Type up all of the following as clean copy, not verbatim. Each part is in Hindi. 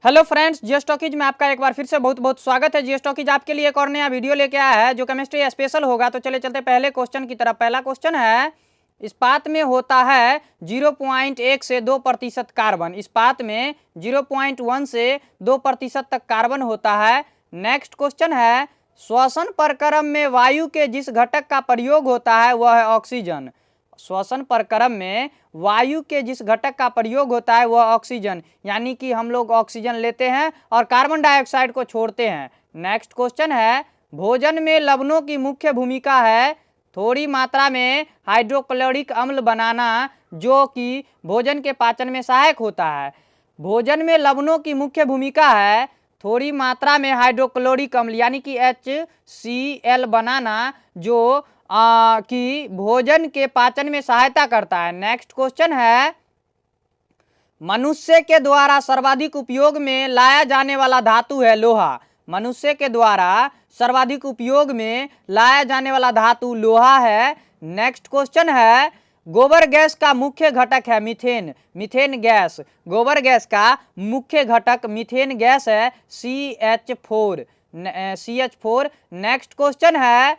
हेलो फ्रेंड्स, जियो स्टॉकीज में आपका एक बार फिर से बहुत बहुत स्वागत है। जियो स्टॉकीज आपके लिए एक और नया वीडियो लेके आया है जो केमिस्ट्री स्पेशल होगा। तो चले चलते पहले क्वेश्चन की तरफ। पहला क्वेश्चन है, इस्पात में होता है 0.1 से 2% कार्बन। इस्पात में 0.1 से 2% तक कार्बन होता है। नेक्स्ट क्वेश्चन है, श्वसन प्रक्रम में वायु के जिस घटक का प्रयोग होता है वह है ऑक्सीजन। श्वसन प्रक्रम में वायु के जिस घटक का प्रयोग होता है वह ऑक्सीजन, यानी कि हम लोग ऑक्सीजन लेते हैं और कार्बन डाइऑक्साइड को छोड़ते हैं। नेक्स्ट क्वेश्चन है, भोजन में लवणों की मुख्य भूमिका है थोड़ी मात्रा में हाइड्रोक्लोरिक अम्ल बनाना, जो कि भोजन के पाचन में सहायक होता है। भोजन में लवणों की मुख्य भूमिका है थोड़ी मात्रा में हाइड्रोक्लोरिक अम्ल यानी कि HCl बनाना, जो कि भोजन के पाचन में सहायता करता है। नेक्स्ट क्वेश्चन है, मनुष्य के द्वारा सर्वाधिक उपयोग में लाया जाने वाला धातु है लोहा। मनुष्य के द्वारा सर्वाधिक उपयोग में लाया जाने वाला धातु लोहा है। नेक्स्ट क्वेश्चन है, गोबर गैस का मुख्य घटक है मीथेन। मीथेन गैस, गोबर गैस का मुख्य घटक मीथेन गैस है CH4। नेक्स्ट क्वेश्चन है,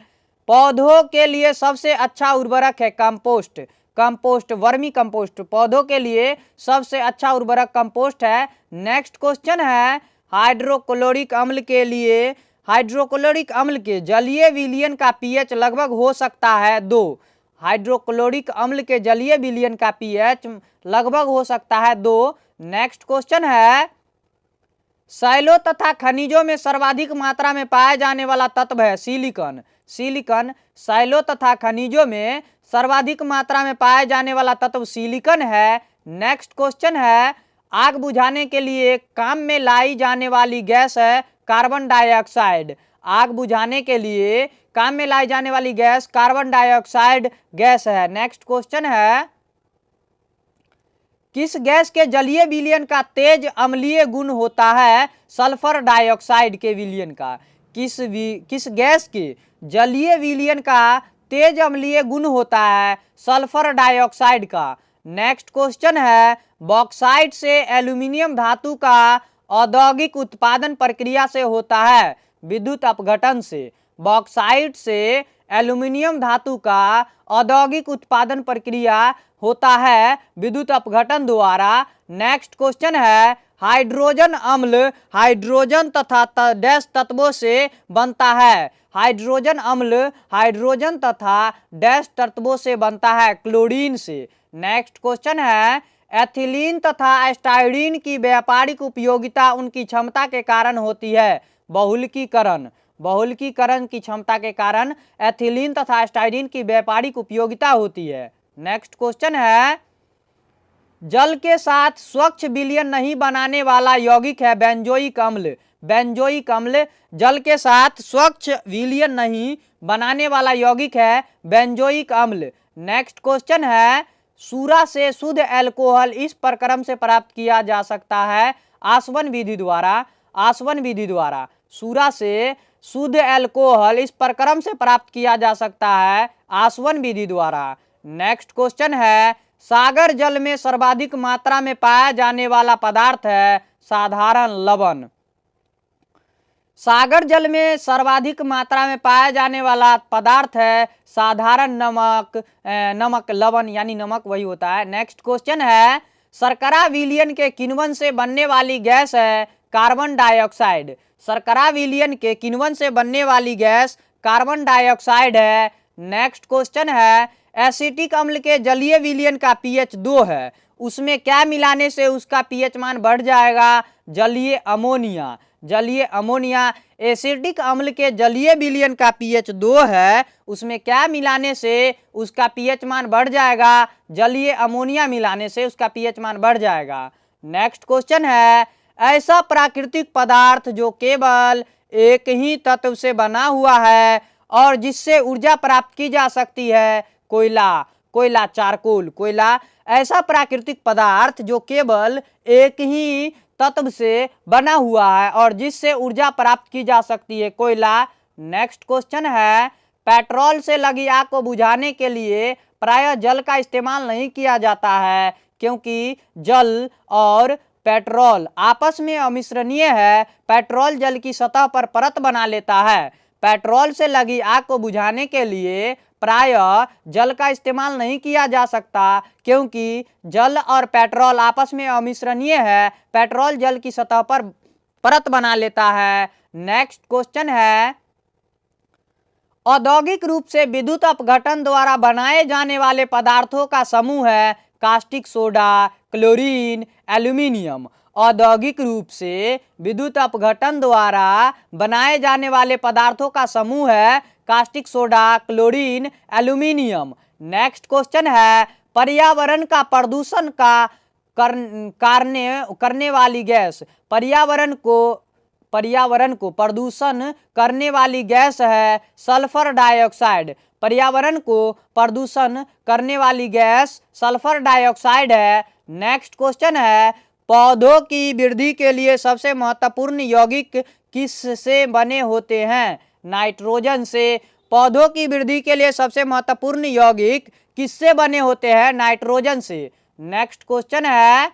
पौधों के लिए सबसे अच्छा उर्वरक है कंपोस्ट। कंपोस्ट, वर्मी कंपोस्ट पौधों के लिए सबसे अच्छा उर्वरक कंपोस्ट है। नेक्स्ट क्वेश्चन है, हाइड्रोक्लोरिक अम्ल के जलीय विलयन का पीएच लगभग हो सकता है 2। हाइड्रोक्लोरिक अम्ल के जलीय विलयन का पीएच लगभग हो सकता है 2। नेक्स्ट क्वेश्चन है, शैलों तथा खनिजों में सर्वाधिक मात्रा में पाया जाने वाला तत्व है सिलिकॉन। सिलिकॉन, शैलों तथा खनिजों में सर्वाधिक मात्रा में पाया जाने वाला तत्व सिलिकॉन है। नेक्स्ट क्वेश्चन है, आग बुझाने के लिए काम में लाई जाने वाली गैस है कार्बन डाइऑक्साइड। आग बुझाने के लिए काम में लाई जाने वाली गैस कार्बन डाइऑक्साइड गैस है। नेक्स्ट क्वेश्चन है, किस गैस के जलीय विलयन का तेज अम्लीय गुण होता है सल्फर डाइऑक्साइड के विलयन का। किस गैस के जलीय विलयन का तेज अम्लीय गुण होता है सल्फर डाइऑक्साइड का। नेक्स्ट क्वेश्चन है, बॉक्साइट से एल्यूमिनियम धातु का औद्योगिक उत्पादन प्रक्रिया से होता है विद्युत अपघटन से। बॉक्साइट से एल्यूमिनियम धातु का औद्योगिक उत्पादन प्रक्रिया होता है विद्युत अपघटन द्वारा। नेक्स्ट क्वेश्चन है, हाइड्रोजन अम्ल हाइड्रोजन तथा डैश तत्वों से बनता है। हाइड्रोजन अम्ल हाइड्रोजन तथा डैश तत्वों से बनता है क्लोरीन से। नेक्स्ट क्वेश्चन है, एथिलीन तथा एस्टाइडीन की व्यापारिक उपयोगिता उनकी क्षमता के कारण होती है बहुलकीकरण। बहुलकीकरण की क्षमता के कारण एथिलीन तथा एस्टाइडीन की व्यापारिक उपयोगिता होती है। नेक्स्ट क्वेश्चन है, जल के साथ स्वच्छ विलयन नहीं बनाने वाला यौगिक है बेंजोइक अम्ल। बेंजोइक अम्ल जल के साथ स्वच्छ विलयन नहीं बनाने वाला यौगिक है बेंजोइक अम्ल। नेक्स्ट क्वेश्चन है, सूरा से शुद्ध एल्कोहल इस प्रक्रम से प्राप्त किया जा सकता है आसवन विधि द्वारा। आसवन विधि द्वारा सूरा से शुद्ध एल्कोहल इस प्रक्रम से प्राप्त किया जा सकता है आसवन विधि द्वारा। नेक्स्ट क्वेश्चन है, सागर जल में सर्वाधिक मात्रा में पाया जाने वाला पदार्थ है साधारण लवण। सागर जल में सर्वाधिक मात्रा में पाया जाने वाला पदार्थ है साधारण नमक लवण यानी नमक वही होता है। नेक्स्ट क्वेश्चन है, शर्करा विलयन के किण्वन से बनने वाली गैस है कार्बन डाइऑक्साइड। शर्करा विलयन के किण्वन से बनने वाली गैस कार्बन डाइऑक्साइड है। नेक्स्ट क्वेश्चन है, एसिटिक अम्ल के जलीय विलयन का पीएच 2 है, उसमें क्या मिलाने से उसका पीएच मान बढ़ जाएगा जलीय अमोनिया। जलीय अमोनिया, एसिटिक अम्ल के जलीय विलयन का पीएच 2 है, उसमें क्या मिलाने से उसका पीएच मान बढ़ जाएगा जलीय अमोनिया मिलाने से उसका पीएच मान बढ़ जाएगा। नेक्स्ट क्वेश्चन है, ऐसा प्राकृतिक पदार्थ जो केवल एक ही तत्व से बना हुआ है और जिससे ऊर्जा प्राप्त की जा सकती है कोयला। कोयला, चारकोल, कोयला ऐसा प्राकृतिक पदार्थ जो केवल एक ही तत्व से बना हुआ है और जिससे ऊर्जा प्राप्त की जा सकती है कोयला। नेक्स्ट क्वेश्चन है, पेट्रोल से लगी आग को बुझाने के लिए प्रायः जल का इस्तेमाल नहीं किया जाता है क्योंकि जल और पेट्रोल आपस में अमिश्रणीय है। पेट्रोल जल की सतह पर परत बना लेता है। पेट्रोल से लगी आग को बुझाने के लिए प्रायः जल का इस्तेमाल नहीं किया जा सकता, क्योंकि जल और पेट्रोल आपस में अमिश्रणीय है। पेट्रोल जल की सतह पर परत बना लेता है। नेक्स्ट क्वेश्चन है, औद्योगिक रूप से विद्युत अपघटन द्वारा बनाए जाने वाले पदार्थों का समूह है कास्टिक सोडा, क्लोरीन, एल्यूमिनियम। औद्योगिक रूप से विद्युत अपघटन द्वारा बनाए जाने वाले पदार्थों का समूह है caustic soda, chlorine, aluminium. Next question है, पर्यावरण का प्रदूषण का करने वाली गैस। पर्यावरण को प्रदूषण करने वाली गैस है सल्फर डाइऑक्साइड। पर्यावरण को प्रदूषण करने वाली गैस सल्फर डाइऑक्साइड है। नेक्स्ट क्वेश्चन है, पौधों की वृद्धि के लिए सबसे महत्वपूर्ण यौगिक किससे बने होते हैं? नाइट्रोजन से। पौधों की वृद्धि के लिए सबसे महत्वपूर्ण यौगिक किससे बने होते हैं? नाइट्रोजन से। नेक्स्ट क्वेश्चन है,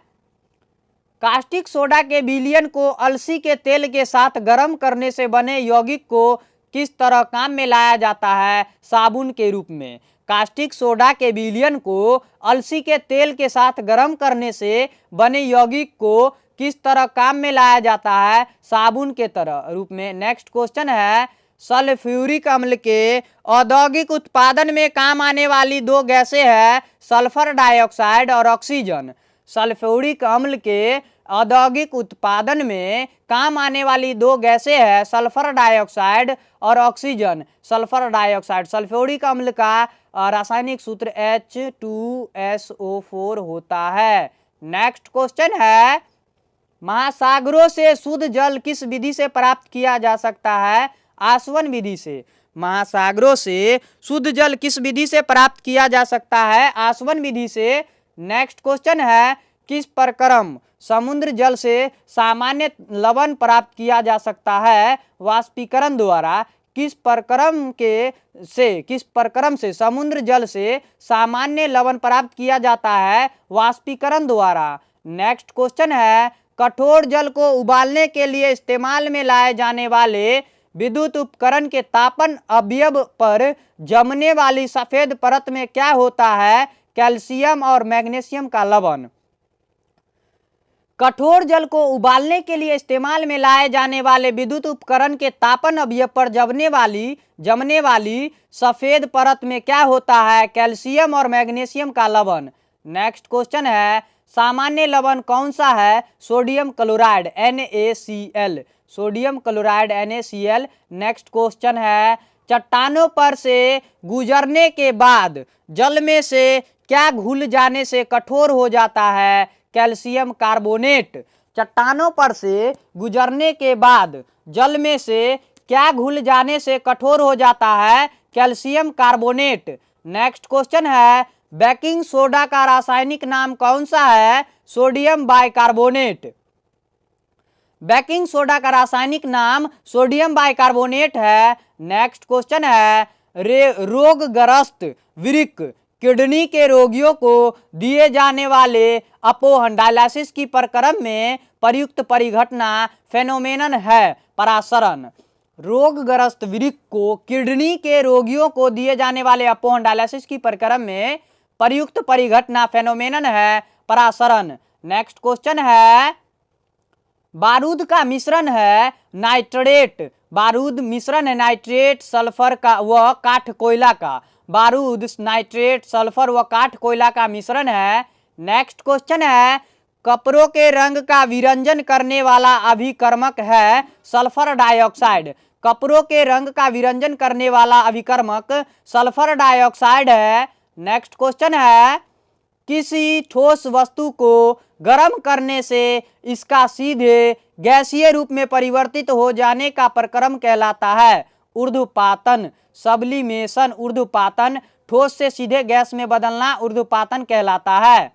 कास्टिक सोडा के विलयन को अलसी के तेल के साथ गर्म करने से बने यौगिक को किस तरह काम में लाया जाता है? साबुन के रूप में। कास्टिक सोडा के विलयन को अलसी के तेल के साथ गर्म करने से बने यौगिक को किस तरह काम में लाया जाता है? साबुन के तरह रूप में। नेक्स्ट क्वेश्चन है, सल्फ्यूरिक अम्ल के औद्योगिक उत्पादन में काम आने वाली दो गैसें हैं सल्फर डाइऑक्साइड और ऑक्सीजन। सल्फ्यूरिक अम्ल के औद्योगिक उत्पादन में काम आने वाली दो गैसें हैं सल्फर डाइऑक्साइड और ऑक्सीजन। Sulphur dioxide. सल्फ्यूरिक अम्ल का रासायनिक सूत्र H2SO4 होता है। नेक्स्ट क्वेश्चन है, महासागरों से शुद्ध जल किस विधि से प्राप्त किया जा सकता है? आसवन विधि से। महासागरों से शुद्ध जल किस विधि से प्राप्त किया जा सकता है? आसवन विधि से। नेक्स्ट क्वेश्चन है, किस प्रक्रम समुद्र जल से सामान्य लवण प्राप्त किया जा सकता है? वाष्पीकरण द्वारा। किस प्रक्रम से समुद्र जल से सामान्य लवण प्राप्त किया जाता है? वाष्पीकरण द्वारा। नेक्स्ट क्वेश्चन है, कठोर जल को उबालने के लिए इस्तेमाल में लाए जाने वाले विद्युत उपकरण के तापन अवयव पर जमने वाली सफेद परत में क्या होता है? कैल्शियम और मैग्नीशियम का लवण। कठोर जल को उबालने के लिए इस्तेमाल में लाए जाने वाले विद्युत उपकरण के तापन अवयव पर जमने वाली सफेद परत में क्या होता है? कैल्शियम और मैग्नीशियम का लवण। नेक्स्ट क्वेश्चन है, सामान्य लवण कौन सा है? Sodium chloride NaCl। Sodium chloride NaCl। Next question है, चट्टानों पर से गुजरने के बाद जल में से क्या घुल जाने से कठोर हो जाता है? Calcium carbonate. चट्टानों पर से गुजरने के बाद जल में से क्या घुल जाने से कठोर हो जाता है? Calcium carbonate. नेक्स्ट क्वेश्चन है, बेकिंग सोडा का रासायनिक नाम कौन सा है? Sodium bicarbonate. बेकिंग सोडा का रासायनिक नाम सोडियम बाइकार्बोनेट है। नेक्स्ट क्वेश्चन है, रोगग्रस्त वृक्क किडनी के रोगियों को दिए जाने वाले अपोहन डायलिसिस की प्रक्रम में प्रयुक्त परिघटना फेनोमेनन है परासरण। रोगग्रस्त वृक्क को किडनी के रोगियों को दिए जाने वाले अपोहन डायलिसिस की प्रक्रम में प्रयुक्त परिघटना फेनोमेनन है परासरण। नेक्स्ट क्वेश्चन है, बारूद का मिश्रण है नाइट्रेट। बारूद मिश्रण है नाइट्रेट, सल्फर का व काठ कोयला का। बारूद, नाइट्रेट, सल्फर व काठ कोयला का मिश्रण है। नेक्स्ट क्वेश्चन है, कपड़ों के रंग का विरंजन करने वाला अभिकर्मक है सल्फर डाइऑक्साइड। कपड़ों के रंग का विरंजन करने वाला अभिकर्मक सल्फर डाइऑक्साइड है। नेक्स्ट क्वेश्चन है, किसी ठोस वस्तु को गर्म करने से इसका सीधे गैसीय रूप में परिवर्तित हो जाने का प्रक्रम कहलाता है ऊर्ध्वपातन। सब्लिमेशन ऊर्ध्वपातन। ठोस से सीधे गैस में बदलना ऊर्ध्वपातन कहलाता है।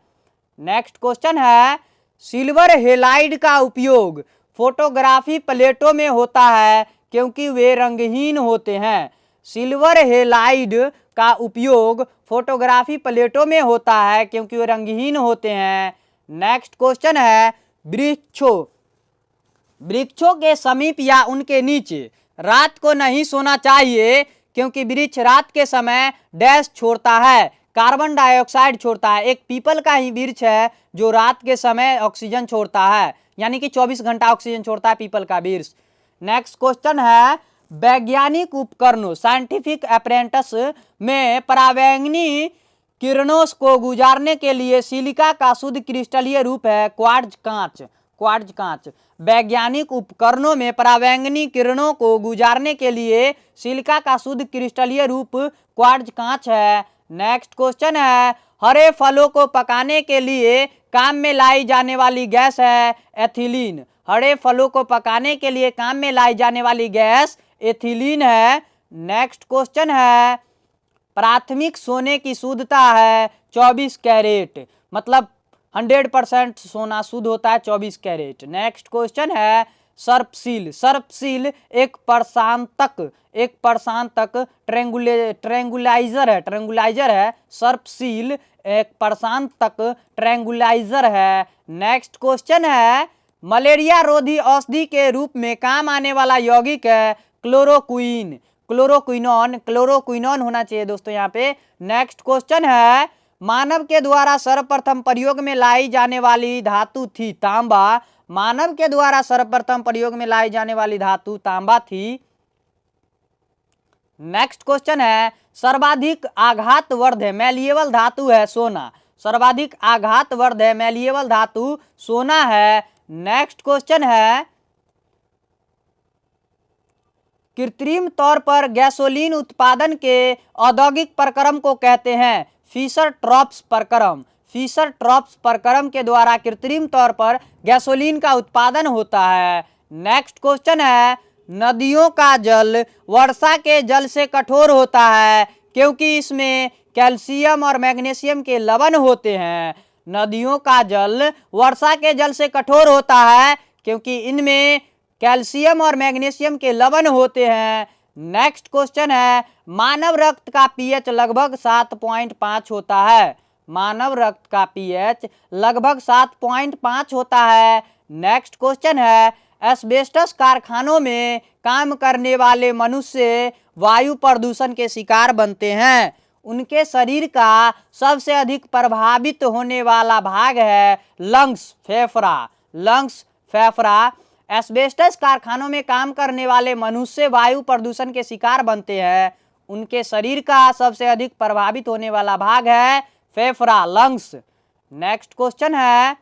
नेक्स्ट क्वेश्चन है, सिल्वर हेलाइड का उपयोग फोटोग्राफी प्लेटों में होता है क्योंकि वे रंगहीन होते हैं। सिल्वर हेलाइड का उपयोग फोटोग्राफी प्लेटों में होता है क्योंकि वे रंगहीन होते हैं। नेक्स्ट क्वेश्चन है, वृक्षों वृक्षों के समीप या उनके नीचे रात को नहीं सोना चाहिए, क्योंकि वृक्ष रात के समय डैश छोड़ता है, कार्बन डाइऑक्साइड छोड़ता है। एक पीपल का ही वृक्ष है जो रात के समय ऑक्सीजन छोड़ता है, यानी कि 24 घंटा ऑक्सीजन छोड़ता है पीपल का वृक्ष। नेक्स्ट क्वेश्चन है, वैज्ञानिक उपकरणों साइंटिफिक अपरेंटस में परावैंगनी किरणों को गुजारने के लिए सिलिका का शुद्ध क्रिस्टलीय रूप है क्वार्ट्ज कांच। क्वार्ट्ज कांच। वैज्ञानिक उपकरणों में परावैंगनी किरणों को गुजारने के लिए सिलिका का शुद्ध क्रिस्टलीय रूप क्वार्ट्ज कांच है। नेक्स्ट क्वेश्चन है, हरे फलों को पकाने के लिए काम में लाई जाने वाली गैस है एथिलीन। हरे फलों को पकाने के लिए काम में लाई जाने वाली गैस एथिलीन है। नेक्स्ट क्वेश्चन है, प्राथमिक सोने की शुद्धता है 24 कैरेट, मतलब 100% सोना शुद्ध होता है 24 कैरेट। नेक्स्ट क्वेश्चन है, सर्पशील। सर्पशील एक प्रशांतक ट्रेंगुलाइजर है। सर्पशील एक प्रशांतक ट्रेंगुलाइजर है। नेक्स्ट क्वेश्चन है, मलेरिया रोधी औषधि के रूप में काम आने वाला यौगिक है क्लोरोक्विन। क्लोरोक्विनोन होना चाहिए दोस्तों यहाँ पे। नेक्स्ट क्वेश्चन है, मानव के द्वारा सर्वप्रथम प्रयोग में लाई जाने वाली धातु थी तांबा। मानव के द्वारा सर्वप्रथम प्रयोग में लाई जाने वाली धातु तांबा थी। नेक्स्ट क्वेश्चन है, सर्वाधिक आघातवर्ध मैलिएबल धातु है सोना। सर्वाधिक आघातवर्ध मैलिएबल धातु सोना है। नेक्स्ट क्वेश्चन है, कृत्रिम तौर पर गैसोलीन उत्पादन के औद्योगिक प्रक्रम को कहते हैं फिशर ट्रॉप्स प्रक्रम। फिशर ट्रॉप्स प्रक्रम के द्वारा कृत्रिम तौर पर गैसोलीन का उत्पादन होता है। नेक्स्ट क्वेश्चन है, नदियों का जल वर्षा के जल से कठोर होता है क्योंकि इसमें कैल्शियम और मैग्नीशियम के लवण होते हैं। नदियों का जल वर्षा के जल से कठोर होता है क्योंकि इनमें कैल्शियम और मैग्नीशियम के लवण होते हैं। नेक्स्ट क्वेश्चन है, मानव रक्त का पीएच लगभग 7.5 होता है। मानव रक्त का पीएच लगभग 7.5 होता है। नेक्स्ट क्वेश्चन है, एस्बेस्टस कारखानों में काम करने वाले मनुष्य वायु प्रदूषण के शिकार बनते हैं। उनके शरीर का सबसे अधिक प्रभावित होने वाला भाग है लंग्स, फेफड़ा। लंग्स, फेफड़ा। एस्बेस्टस कारखानों में काम करने वाले मनुष्य वायु प्रदूषण के शिकार बनते हैं। उनके शरीर का सबसे अधिक प्रभावित होने वाला भाग है फेफड़ा, लंग्स। नेक्स्ट क्वेश्चन है,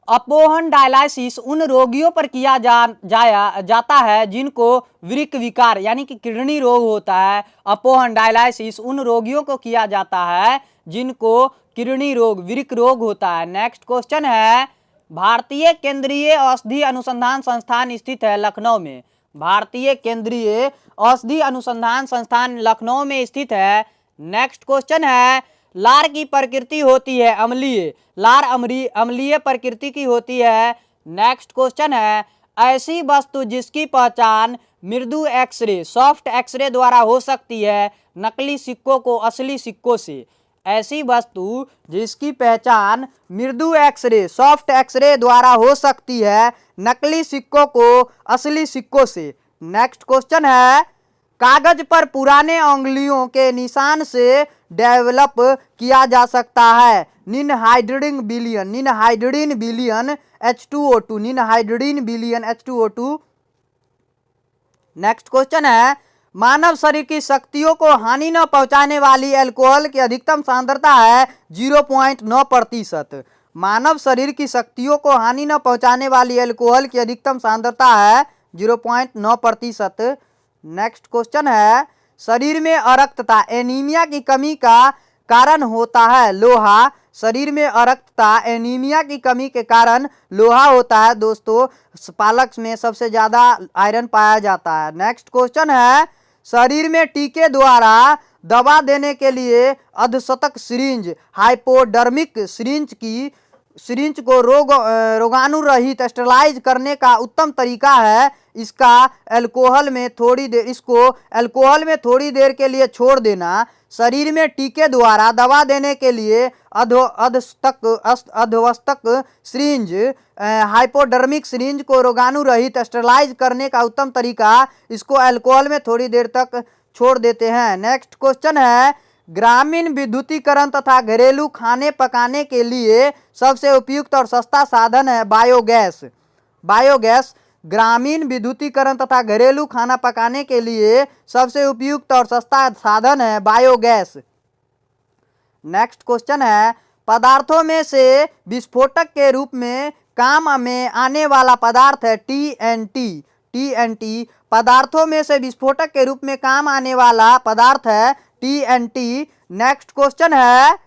अपोहन डायलिसिस उन रोगियों पर किया जाता है जिनको वृक्क विकार यानी कि किडनी रोग होता है। अपोहन डायलिसिस उन रोगियों को किया जाता है जिनको किडनी रोग, वृक्क रोग होता है। नेक्स्ट क्वेश्चन है, भारतीय केंद्रीय औषधि अनुसंधान संस्थान स्थित है लखनऊ में। भारतीय केंद्रीय औषधि अनुसंधान संस्थान लखनऊ में स्थित है। नेक्स्ट क्वेश्चन है, लार की प्रकृति होती है अम्लीय। लार अम्लीय प्रकृति की होती है। नेक्स्ट क्वेश्चन है, ऐसी वस्तु जिसकी पहचान मृदु एक्सरे, सॉफ्ट एक्सरे द्वारा हो सकती है नकली सिक्कों को असली सिक्कों से। ऐसी वस्तु जिसकी पहचान मृदु एक्सरे, सॉफ्ट एक्सरे द्वारा हो सकती है नकली सिक्कों को असली सिक्कों से। नेक्स्ट क्वेश्चन है, कागज पर पुराने उंगलियों के निशान से डेवलप किया जा सकता है निनहाइड्रीन बिलियन H2O2। निनहाइड्रीन बिलियन H2O2। नेक्स्ट क्वेश्चन है, मानव शरीर की शक्तियों को हानि न पहुंचाने वाली अल्कोहल की अधिकतम सांद्रता है 0.9%। मानव शरीर की शक्तियों को हानि न पहुंचाने वाली अल्कोहल की अधिकतम सांद्रता है 0.9%। नेक्स्ट क्वेश्चन है, शरीर में अरक्तता एनीमिया की कमी का कारण होता है लोहा। शरीर में अरक्तता एनीमिया की कमी के कारण लोहा होता है दोस्तों। पालक में सबसे ज्यादा आयरन पाया जाता है। नेक्स्ट क्वेश्चन है, शरीर में टीके द्वारा दवा देने के लिए अधशतक सिरिंज, हाइपोडर्मिक सिरिंज की सिरिंज को रोगाणु रहित स्टेरलाइज करने का उत्तम तरीका है इसको अल्कोहल में थोड़ी देर के लिए छोड़ देना। शरीर में टीके द्वारा दवा देने के लिए अधवस्तक सिरिंज हाइपोडर्मिक सिरिंज को रोगाणु रहित स्टेरलाइज करने का उत्तम तरीका इसको अल्कोहल में थोड़ी देर तक छोड़ देते हैं। नेक्स्ट क्वेश्चन है, ग्रामीण विद्युतीकरण तथा घरेलू खाने पकाने के लिए सबसे उपयुक्त और सस्ता साधन है बायोगैस। बायोगैस ग्रामीण विद्युतीकरण तथा घरेलू खाना पकाने के लिए सबसे उपयुक्त और सस्ता साधन है बायोगैस। नेक्स्ट क्वेश्चन है, पदार्थों में से विस्फोटक के रूप में काम में आने वाला पदार्थ है टीएनटी। टीएनटी पदार्थों में से विस्फोटक के रूप में काम आने वाला पदार्थ है टीएनटी। नेक्स्ट क्वेश्चन है,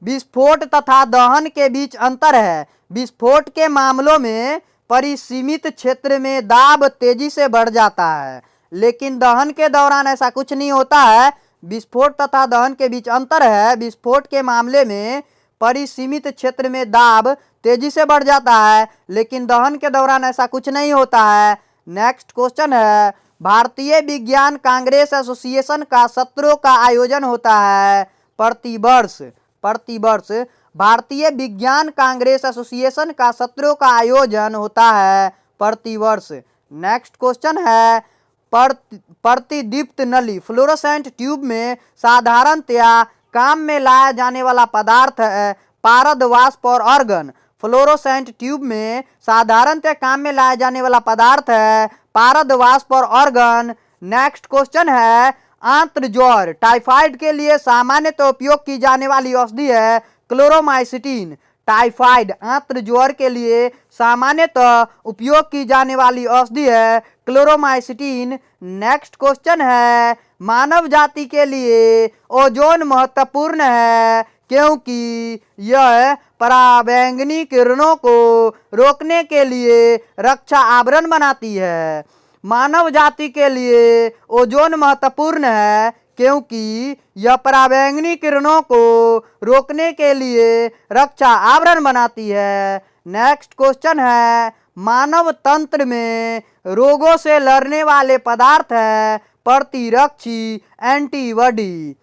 विस्फोट तथा दहन के बीच अंतर है। विस्फोट के मामलों में परिसीमित क्षेत्र में दाब तेजी से बढ़ जाता है, लेकिन दहन के दौरान ऐसा कुछ नहीं होता है। विस्फोट तथा दहन के बीच अंतर है, विस्फोट के मामले में परिसीमित क्षेत्र में दाब तेजी से बढ़ जाता है, लेकिन दहन के दौरान ऐसा कुछ नहीं होता है। नेक्स्ट क्वेश्चन है, भारतीय विज्ञान कांग्रेस एसोसिएशन का सत्रों का आयोजन होता है प्रतिवर्ष। प्रतिवर्ष भारतीय विज्ञान कांग्रेस एसोसिएशन का सत्रों का आयोजन होता है प्रतिवर्ष। नेक्स्ट क्वेश्चन है, प्रतिदीप्त नली फ्लोरोसेंट ट्यूब में साधारणतया काम में लाया जाने वाला पदार्थ है पारद वाष्प और अर्गन। फ्लोरोसेंट ट्यूब में साधारणतः काम में लाया जाने वाला पदार्थ है पारद वाष्प और अर्गन। नेक्स्ट क्वेश्चन है, आंत्र ज्वर टाइफाइड के लिए सामान्यतः उपयोग की जाने वाली औषधि है क्लोरोमाइसिटिन। टाइफाइड आंत्र ज्वर के लिए सामान्यतः उपयोग की जाने वाली औषधि है क्लोरोमाइसिटिन। नेक्स्ट क्वेश्चन है, मानव जाति के लिए ओजोन महत्वपूर्ण है क्योंकि यह पराबैंगनी किरणों को रोकने के लिए रक्षा आवरण बनाती है। मानव जाति के लिए ओजोन महत्वपूर्ण है क्योंकि यह पराबैंगनी किरणों को रोकने के लिए रक्षा आवरण बनाती है। नेक्स्ट क्वेश्चन है, मानव तंत्र में रोगों से लड़ने वाले पदार्थ है प्रतिरक्षी एंटीबॉडी।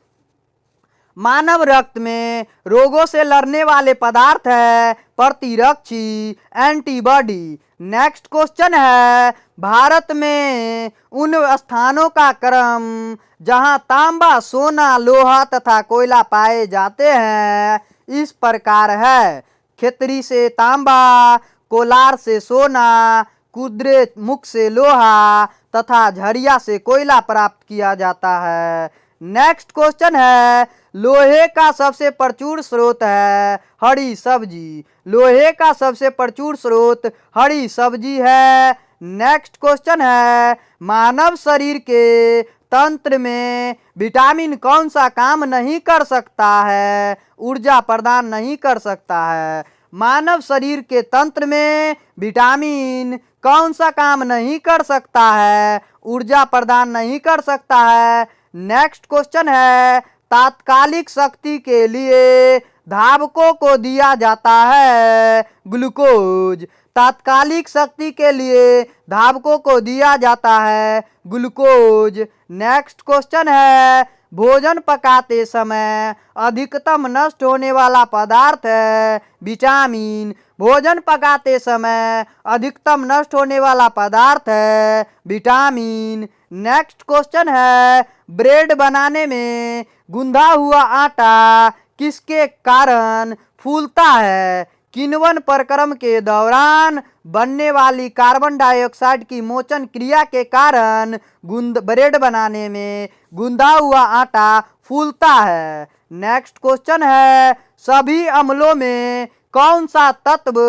मानव रक्त में रोगों से लड़ने वाले पदार्थ है प्रतिरक्षी एंटीबॉडी। नेक्स्ट क्वेश्चन है, भारत में उन स्थानों का क्रम जहां तांबा सोना लोहा तथा कोयला पाए जाते हैं इस प्रकार है। खेतरी से तांबा, कोलार से सोना, कुदरे मुख से लोहा तथा झरिया से कोयला प्राप्त किया जाता है। नेक्स्ट क्वेश्चन है, लोहे का सबसे प्रचुर स्रोत है हरी सब्जी। लोहे का सबसे प्रचुर स्रोत हरी सब्जी है। नेक्स्ट क्वेश्चन है, मानव शरीर के तंत्र में विटामिन कौन सा काम नहीं कर सकता है, ऊर्जा प्रदान नहीं कर सकता है। मानव शरीर के तंत्र में विटामिन कौन सा काम नहीं कर सकता है, ऊर्जा प्रदान नहीं कर सकता है। नेक्स्ट क्वेश्चन है, तात्कालिक शक्ति के लिए धावकों को दिया जाता है ग्लूकोज। तात्कालिक शक्ति के लिए धावकों को दिया जाता है ग्लूकोज। नेक्स्ट क्वेश्चन है, भोजन पकाते समय अधिकतम नष्ट होने वाला पदार्थ है विटामिन। भोजन पकाते समय अधिकतम नष्ट होने वाला पदार्थ है विटामिन। नेक्स्ट क्वेश्चन है, ब्रेड बनाने में गुंदा हुआ आटा किसके कारण फूलता है। किण्वन प्रक्रम के दौरान बनने वाली कार्बन डाइऑक्साइड की मोचन क्रिया के कारण ब्रेड बनाने में गुंदा हुआ आटा फूलता है। नेक्स्ट क्वेश्चन है, सभी अम्लों में कौन सा तत्व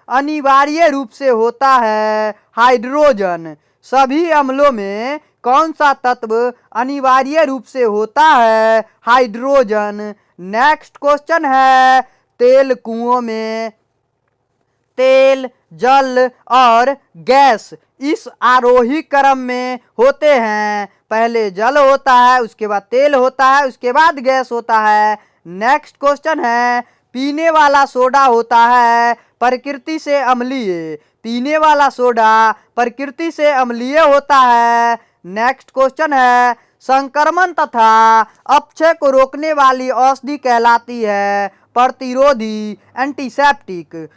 अनिवार्य रूप से होता है हाइड्रोजन। सभी अम्लों में कौन सा तत्व अनिवार्य रूप से होता है हाइड्रोजन। नेक्स्ट क्वेश्चन है, तेल कुओं में तेल, जल और गैस इस आरोही क्रम में होते हैं। पहले जल होता है, उसके बाद तेल होता है, उसके बाद गैस होता है। नेक्स्ट क्वेश्चन है, पीने वाला सोडा होता है प्रकृति से अम्लीय। पीने वाला सोडा प्रकृति से अम्लीय होता है। नेक्स्ट क्वेश्चन है, संक्रमण तथा अपक्षय को रोकने वाली औषधि कहलाती है प्रतिरोधी, एंटीसेप्टिक।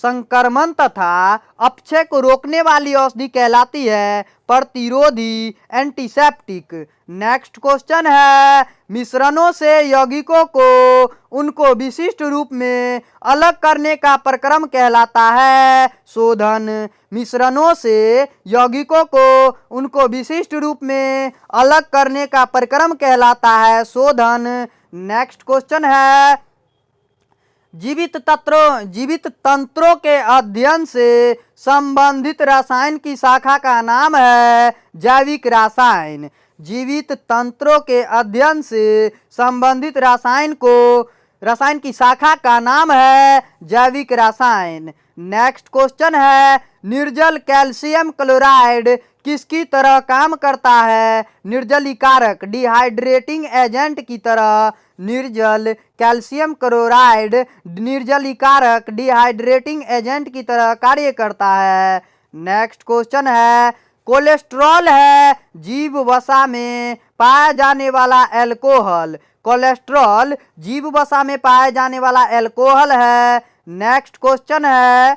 संक्रमण तथा अपक्षय को रोकने वाली औषधि कहलाती है प्रतिरोधी, एंटीसेप्टिक। नेक्स्ट क्वेश्चन है, मिश्रणों से यौगिकों को उनको विशिष्ट रूप में अलग करने का प्रक्रम कहलाता है शोधन। मिश्रणों से यौगिकों को उनको विशिष्ट रूप में अलग करने का प्रक्रम कहलाता है शोधन। नेक्स्ट क्वेश्चन है, जीवित तंत्रों के अध्ययन से संबंधित रसायन की शाखा का नाम है जैविक रसायन। जीवित तंत्रों के अध्ययन से संबंधित रसायन की शाखा का नाम है जैविक रसायन। नेक्स्ट क्वेश्चन है, निर्जल कैल्शियम क्लोराइड किसकी तरह काम करता है? निर्जलीकारक, डिहाइड्रेटिंग एजेंट की तरह निर्जल कैल्शियम क्लोराइड निर्जलीकारक, डिहाइड्रेटिंग एजेंट की तरह कार्य करता है। नेक्स्ट क्वेश्चन है, कोलेस्ट्रॉल है जीव वसा में पाया जाने वाला एल्कोहल। कोलेस्ट्रॉल जीव वसा में पाया जाने वाला एल्कोहल है। नेक्स्ट क्वेश्चन है,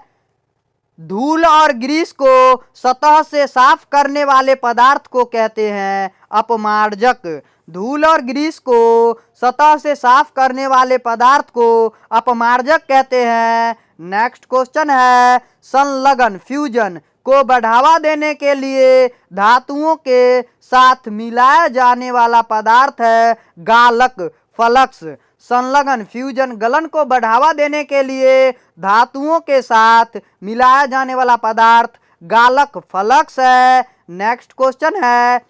धूल और ग्रीस को सतह से साफ करने वाले पदार्थ को कहते हैं अपमार्जक। धूल और ग्रीस को सतह से साफ करने वाले पदार्थ को अपमार्जक कहते हैं। नेक्स्ट क्वेश्चन है, संलग्न फ्यूजन को बढ़ावा देने के लिए धातुओं के साथ मिलाया जाने वाला पदार्थ है गालक, फ्लक्स। संलग्न फ्यूजन गलन को बढ़ावा देने के लिए धातुओं के साथ मिलाया जाने वाला पदार्थ गालक, फ्लक्स है। नेक्स्ट क्वेश्चन है,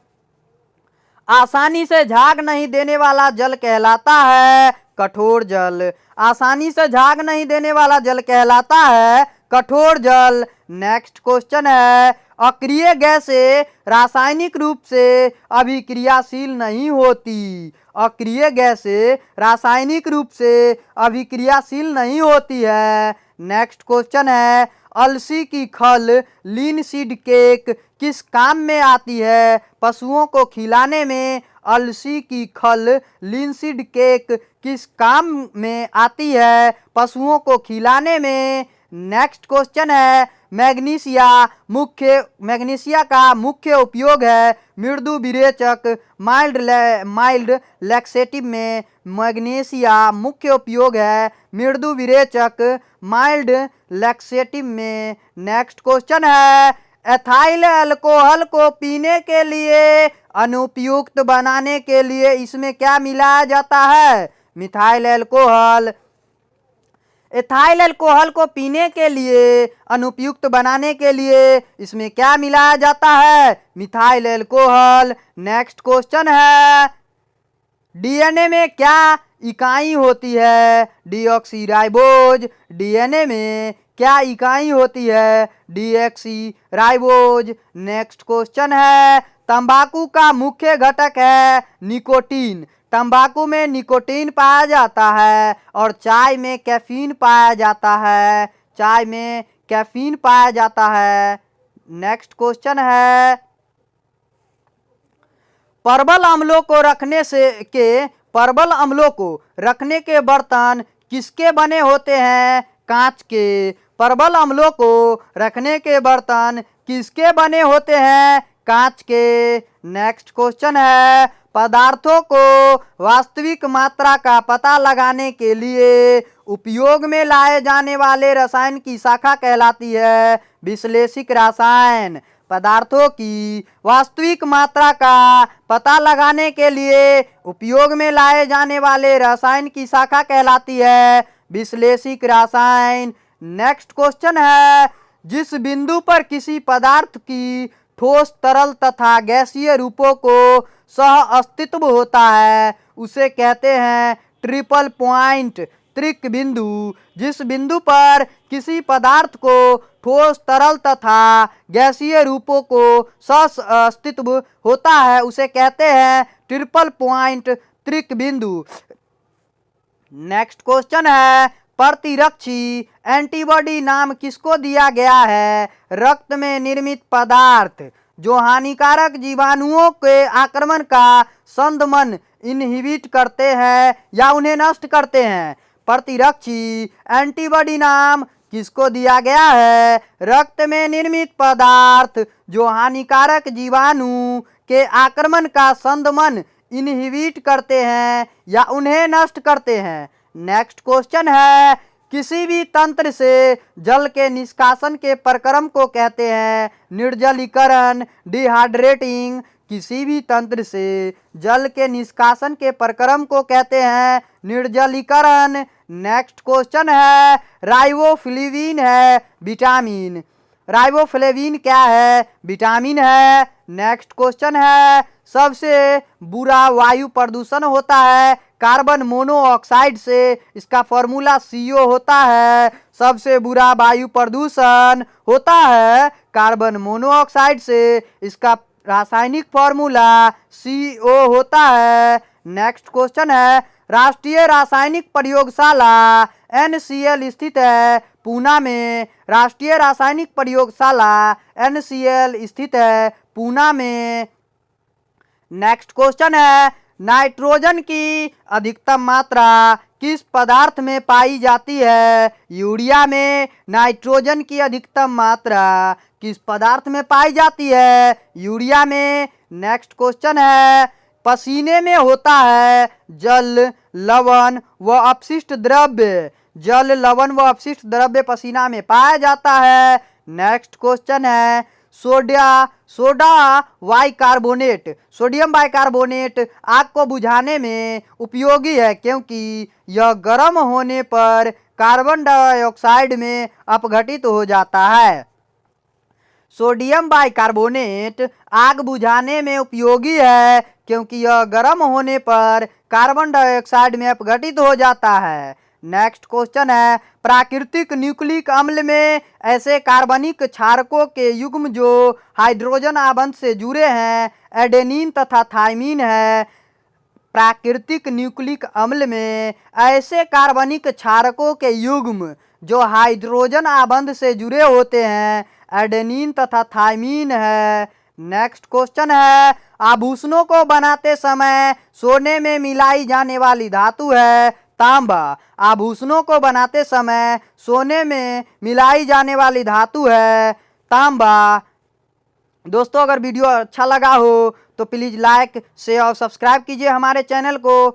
आसानी से झाग नहीं देने वाला जल कहलाता है कठोर जल। आसानी से झाग नहीं देने वाला जल कहलाता है कठोर जल। नेक्स्ट क्वेश्चन है, अक्रिय गैसें रासायनिक रूप से अभिक्रियाशील नहीं होती। अक्रिय गैसें रासायनिक रूप से अभिक्रियाशील नहीं होती है। नेक्स्ट क्वेश्चन है, अलसी की खल लिनसीड केक किस काम में आती है? पशुओं को खिलाने में अलसी की खल लिनसीड केक किस काम में आती है? पशुओं को खिलाने में। नेक्स्ट क्वेश्चन है, मैग्नीशिया का मुख्य उपयोग है मृदु विरेचक, माइल्ड लैक्सेटिव में मैग्नीशिया मुख्य उपयोग है मृदु विरेचक, माइल्ड लैक्सेटिव में। नेक्स्ट क्वेश्चन है, एथाइल अल्कोहल को पीने के लिए अनुपयुक्त बनाने के लिए इसमें क्या मिलाया जाता है? Methyl alcohol. एथाइल अल्कोहल को पीने के लिए अनुपयुक्त बनाने के लिए इसमें क्या मिलाया जाता है? Methyl alcohol. नेक्स्ट क्वेश्चन है, डीएनए में क्या इकाई होती है? डीऑक्सीराइबोज। डीएनए में क्या इकाई होती है? डीऑक्सीराइबोज। नेक्स्ट क्वेश्चन है, तंबाकू का मुख्य घटक है निकोटीन। तंबाकू में निकोटीन पाया जाता है और चाय में कैफीन पाया जाता है। चाय में कैफीन पाया जाता है। नेक्स्ट क्वेश्चन है, परबल अम्लों को रखने के बर्तन किसके बने होते हैं? कांच के। परबल अम्लों को रखने के बर्तन किसके बने होते हैं? कांच के। नेक्स्ट क्वेश्चन है, पदार्थों को वास्तविक मात्रा का पता लगाने के लिए उपयोग में लाए जाने वाले रसायन की शाखा कहलाती है विश्लेषिक रसायन। पदार्थों की वास्तविक मात्रा का पता लगाने के लिए उपयोग में लाए जाने वाले रसायन की शाखा कहलाती है विश्लेषिक रसायन। नेक्स्ट क्वेश्चन है, जिस बिंदु पर किसी पदार्थ की ठोस, तरल तथा गैसीय रूपों को सह अस्तित्व होता है उसे कहते हैं ट्रिपल पॉइंट त्रिक बिंदु। जिस बिंदु पर किसी पदार्थ को ठोस, तरल तथा गैसीय रूपों को सह अस्तित्व होता है उसे कहते हैं ट्रिपल पॉइंट त्रिक बिंदु। नेक्स्ट क्वेश्चन है, प्रतिरक्षी एंटीबॉडी नाम किसको दिया गया है? रक्त में निर्मित पदार्थ जो हानिकारक जीवाणुओं के आक्रमण का संदमन इनहिबिट करते हैं या उन्हें नष्ट करते हैं। प्रतिरक्षी एंटीबॉडी नाम किसको दिया गया है? रक्त में निर्मित पदार्थ जो हानिकारक जीवाणु के आक्रमण का संदमन इनहिबिट करते हैं या उन्हें नष्ट करते हैं। नेक्स्ट क्वेश्चन है, किसी भी तंत्र से जल के निष्कासन के प्रक्रम को कहते हैं निर्जलीकरण, डिहाइड्रेटिंग। किसी भी तंत्र से जल के निष्कासन के प्रक्रम को कहते हैं निर्जलीकरण। नेक्स्ट क्वेश्चन है, राइबोफ्लेविन है विटामिन। राइबोफ्लेविन क्या है? विटामिन है। नेक्स्ट क्वेश्चन है, सबसे बुरा वायु प्रदूषण होता है कार्बन मोनोऑक्साइड से। इसका फॉर्मूला CO होता है। सबसे बुरा वायु प्रदूषण होता है कार्बन मोनोऑक्साइड से। इसका रासायनिक फॉर्मूला CO होता है। नेक्स्ट क्वेश्चन है, राष्ट्रीय रासायनिक प्रयोगशाला NCL स्थित है पूना में। राष्ट्रीय रासायनिक प्रयोगशाला NCL स्थित है पूना में। नेक्स्ट क्वेश्चन है, नाइट्रोजन की अधिकतम मात्रा किस पदार्थ में पाई जाती है? यूरिया में। नाइट्रोजन की अधिकतम मात्रा किस पदार्थ में पाई जाती है? यूरिया में। नेक्स्ट क्वेश्चन है, पसीने में होता है जल, लवण व अपशिष्ट द्रव्य। जल, लवण व अपशिष्ट द्रव्य पसीना में पाया जाता है। नेक्स्ट क्वेश्चन है, सोडा बाइकार्बोनेट, सोडियम बाइकार्बोनेट आग को बुझाने में उपयोगी है क्योंकि यह गर्म होने पर कार्बन डाइऑक्साइड में अपघटित हो जाता है। सोडियम बाइकार्बोनेट आग बुझाने में उपयोगी है क्योंकि यह गर्म होने पर कार्बन डाइऑक्साइड में अपघटित हो जाता है। नेक्स्ट क्वेश्चन है, प्राकृतिक न्यूक्लिक अम्ल में ऐसे कार्बनिक क्षारकों के युग्म जो हाइड्रोजन आबंध से जुड़े हैं एडेनिन तथा थाइमिन है। प्राकृतिक न्यूक्लिक अम्ल में ऐसे कार्बनिक क्षारकों के युग्म जो हाइड्रोजन आबंध से जुड़े होते हैं एडेनिन तथा थाइमिन है। नेक्स्ट क्वेश्चन है, आभूषणों को बनाते समय सोने में मिलाई जाने वाली धातु है तांबा। आभूषणों को बनाते समय सोने में मिलाई जाने वाली धातु है तांबा। दोस्तों, अगर वीडियो अच्छा लगा हो तो प्लीज़ लाइक, शेयर और सब्सक्राइब कीजिए हमारे चैनल को।